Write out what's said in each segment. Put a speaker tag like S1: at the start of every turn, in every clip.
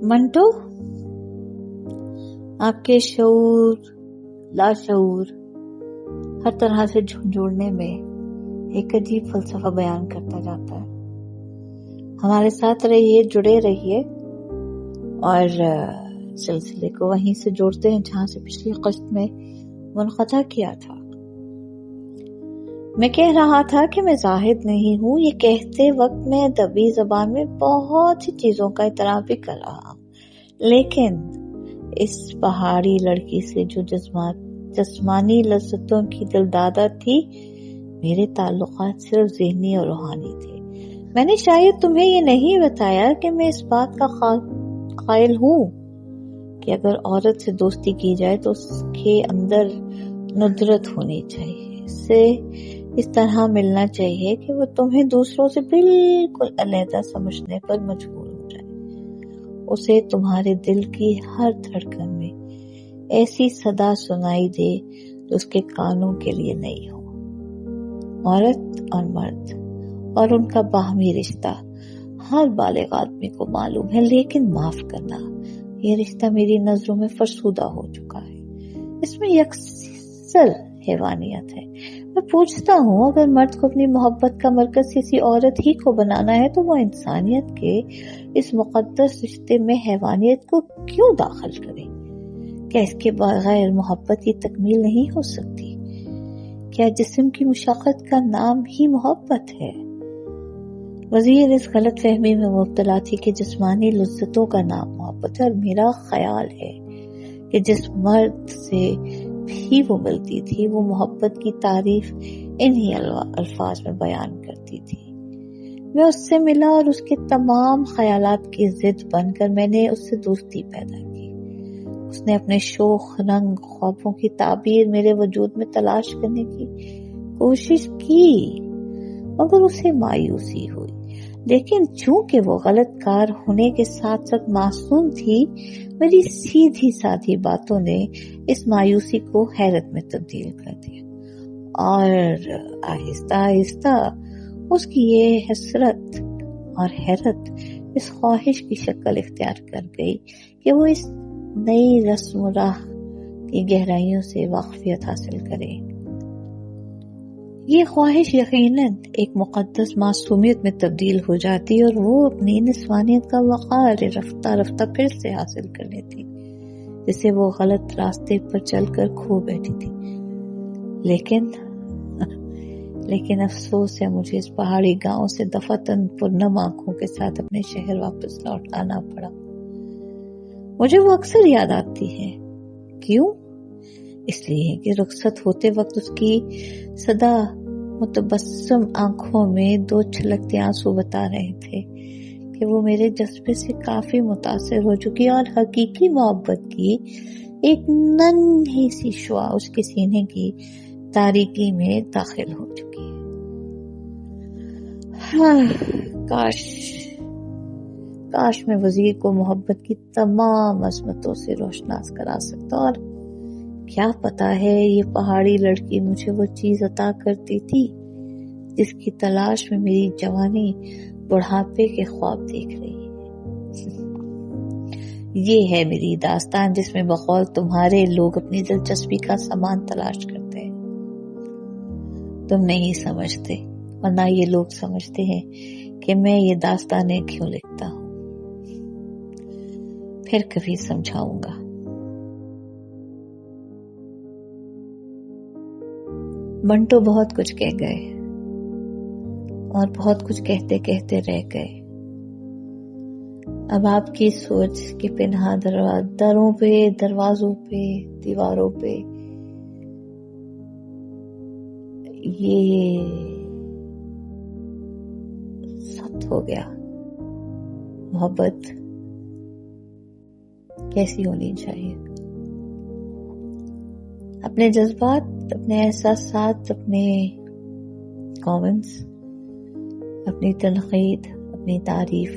S1: منٹو، آپ کے شعور لاشعور ہر طرح سے جھنجھوڑنے میں ایک عجیب فلسفہ بیان کرتا جاتا ہے. ہمارے ساتھ رہیے، جڑے رہیے اور سلسلے کو وہیں سے جوڑتے ہیں جہاں سے پچھلی قسط میں منقطع کیا تھا. میں کہہ رہا تھا کہ میں زاہد نہیں ہوں. یہ کہتے وقت میں ادبی زبان میں بہت سی چیزوں کا اعتراف بھی کر رہا ہوں، لیکن اس پہاڑی لڑکی سے جو جسمانی لذتوں کی دلدادہ تھی، میرے تعلقات صرف ذہنی اور روحانی تھے. میں نے شاید تمہیں یہ نہیں بتایا کہ میں اس بات کا قائل ہوں کہ اگر عورت سے دوستی کی جائے تو اس کے اندر ندرت ہونی چاہیے. اس سے اس طرح ملنا چاہیے کہ وہ تمہیں دوسروں سے بالکل علیحدہ سمجھنے پر مجبور ہو جائے. اسے تمہارے دل کی ہر دھڑکن میں ایسی صدا سنائی دے جو اس کے کانوں کے لیے نہیں ہو. عورت اور مرد اور ان کا باہمی رشتہ ہر بالغ آدمی کو معلوم ہے، لیکن معاف کرنا، یہ رشتہ میری نظروں میں فرسودہ ہو چکا ہے. اس میں یکسر حیوانیت ہے. میں پوچھتا ہوں، اگر مرد کو اپنی محبت کا مرکز کسی عورت ہی کو بنانا ہے تو وہ انسانیت کے اس مقدس رشتے میں حیوانیت کو کیوں داخل کرے؟ کیا اس کے بغیر محبت کی تکمیل نہیں ہو سکتی؟ کیا جسم کی مشقت کا نام ہی محبت ہے؟ وزیر اس غلط فہمی میں مبتلا تھی کہ جسمانی لذتوں کا نام محبت ہے، اور میرا خیال ہے کہ جس مرد سے بھی وہ ملتی تھی وہ محبت کی تعریف انہی الفاظ میں بیان کرتی تھی. میں اس سے ملا اور اس کے تمام خیالات کی ضد بن کر میں نے اس سے دوستی پیدا کی. اس نے اپنے شوخ رنگ خوابوں کی تعبیر میرے وجود میں تلاش کرنے کی کوشش کی، مگر اسے مایوسی ہوئی. لیکن چونکہ وہ غلط کار ہونے کے ساتھ ساتھ معصوم تھی، میری سیدھی سادھی باتوں نے اس مایوسی کو حیرت میں تبدیل کر دیا، اور آہستہ آہستہ اس کی یہ حسرت اور حیرت اس خواہش کی شکل اختیار کر گئی کہ وہ اس نئی رسم و راہ کی گہرائیوں سے واقفیت حاصل کرے. یہ خواہش یقیناً ایک مقدس معصومیت میں تبدیل ہو جاتی اور وہ اپنی نسوانیت کا وقار رفتہ رفتہ پھر سے حاصل کر لیتی، جسے وہ غلط راستے پر چل کر کھو بیٹھی تھی. لیکن افسوس ہے، مجھے اس پہاڑی گاؤں سے دفعتاً پرنم آنکھوں کے ساتھ اپنے شہر واپس لوٹ آنا پڑا. مجھے وہ اکثر یاد آتی ہے. کیوں؟ اس لیے کہ رخصت ہوتے وقت اس کی صدا متبسم آنکھوں میں دو چھلکتے آنسو بتا رہے تھے کہ وہ میرے جذبے سے کافی متاثر ہو چکی اور حقیقی محبت کی ایک ننھی سی شعاع اس کے سینے کی تاریکی میں داخل ہو چکی ہے. کاش میں وزیر کو محبت کی تمام عظمتوں سے روشناس کرا سکتا، اور کیا پتا ہے یہ پہاڑی لڑکی مجھے وہ چیز عطا کرتی تھی جس کی تلاش میں میری جوانی بڑھاپے کے خواب دیکھ رہی ہے. یہ ہے میری داستان جس میں بقول تمہارے لوگ اپنی دلچسپی کا سامان تلاش کرتے ہیں. تم نہیں سمجھتے، ورنہ یہ لوگ سمجھتے ہیں کہ میں یہ داستانیں کیوں لکھتا ہوں. پھر کبھی سمجھاؤں گا. منٹو بہت کچھ کہہ گئے اور بہت کچھ کہتے کہتے رہ گئے. اب آپ کی سوچ کے پنہا دروں پہ، دروازوں پہ، دیواروں پہ یہ سخت ہو گیا. محبت کیسی ہونی چاہیے؟ اپنے جذبات، اپنے احساسات، اپنے کامنٹس، اپنی تنقید، اپنی تعریف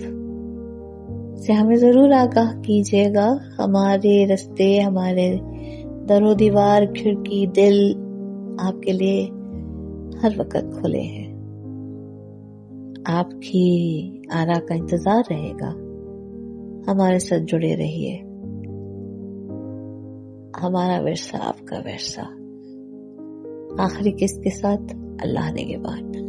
S1: سے ہمیں ضرور آگاہ کیجیے گا. ہمارے رستے، ہمارے در و دیوار، کھڑکی، دل آپ کے لیے ہر وقت کھلے ہیں. آپ کی آرا کا انتظار رہے گا. ہمارے ساتھ جڑے رہیے. ہمارا ورثہ آپ کا ورثہ. آخری قسط کے ساتھ اللہ نگہبان.